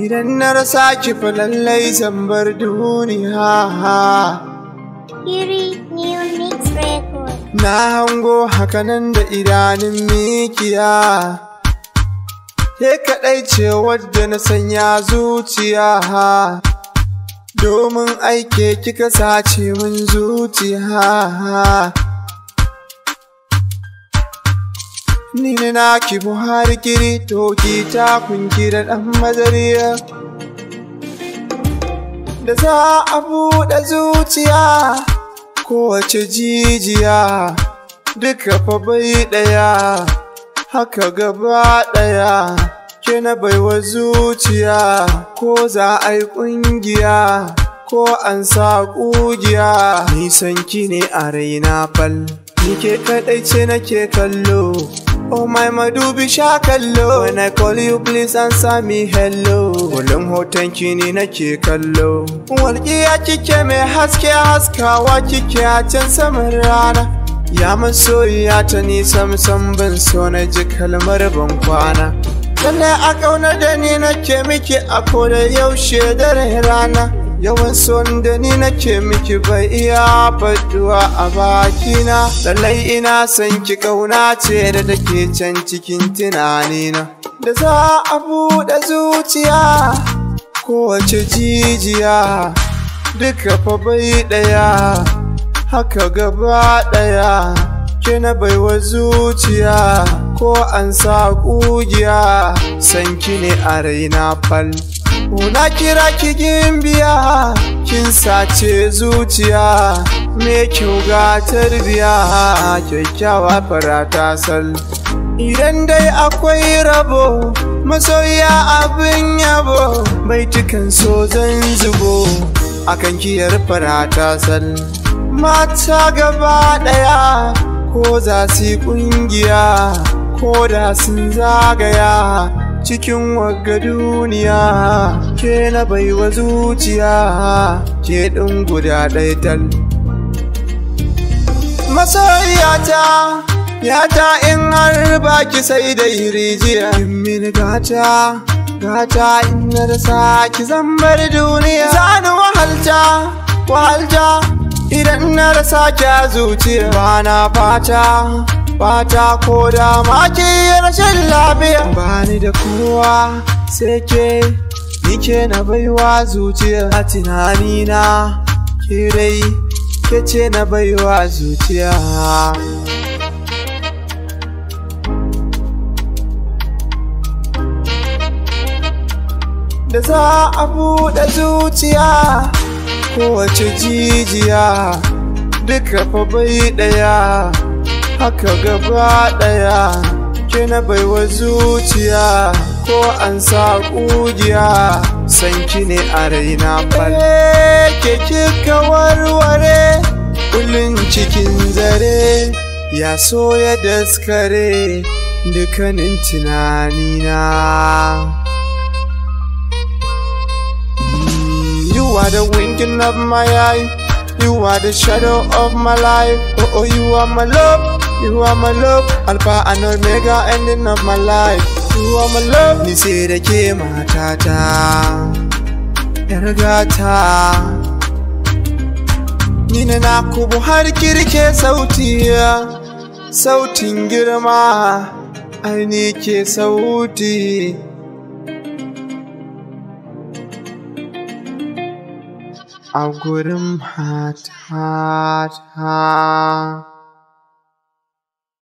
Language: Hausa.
Idan na rasa ki fa lallai zan bar duniya. Kiri New Mix Record. Na hango hakanan da idanun mikiya, ke kaɗai ce wadda na sanya zuciya, domin aike kika sace min zuciya. Ni ne naki Buhari kiri toki ta kunki da ɗan mazariya, da za a buɗe zuciya kowace jijiya, duka fa bai ɗaya haka gaba ɗaya. Ke na baiwa zuciya, ko za a yi ƙungiya ko an sa ƙugiya. Nisan ki ne a raina fal, ni ke kaɗai ce nake kallo. Oh my madubi sha kallo, when I call you please answer me hello. Kullum hoton ki ne nake kallo, walƙiya kike mai haske haskawa kike a can saman rana. Ya masoyiya ta ni sam ban so na ji kalmar ban kwana. Lallai a ƙaunar da ni nake miki a koda yaushe dare rana. Yawan son da ni nake miki bai iya faduwa a bakina. Lallai ina son ki, ƙauna ce da take can cikin tunanina. Da za a buɗe zuciya kowace jijiya, duka fa bai ɗaya haka gaba ɗaya. Ke na baiwa zuciya, ko an sa ƙugiya, san ki ne a raina fal. Na kira ki gimbiya, kin sace zuciya, me kyau ga tarbiya, kyakkyawa farata sal. Idan dai akwai rabo, masoya abin yabo, baitukan so zan zubo akan kiyar farata sal. Mata gaba ɗaya ko za su yi ƙungiya ko da sun zagaya cikin wagga duniya, ke na baiwa zuciya, ke ɗin guda ɗaya tal. Masoyiyata yata in har baki sai da rijiya, in mini gata in na rasa ki zan bar duniya. Zani wahalta idan na rasa ki a zuciya. Bana fata ko da ma ki rashin lafiya. Bani da kowa sai ke, ni ke na baiwa zuciya. A tunanina ke dai ke ce na baiwa zuciya. Da za a buɗe zuciya kowace jijiya, duka fa bai ɗaya haka gaba ɗaya. Ke na baiwa zuciya, ko an sa ƙugiya, san ki ne a raina fal. Ke kika warware kullun cikin zare, ya so ya daskare dukkanin tunanina. You are the winking of my eye, you are the shadow of my life. Oh, you are my love, you are my love, Alpha and Omega, ending of my life. You are my love. Ni sai da ke matata, yar gata. Ni na naku Buhari kirke sautin girma, ai ni ke sauti. A gurin matata.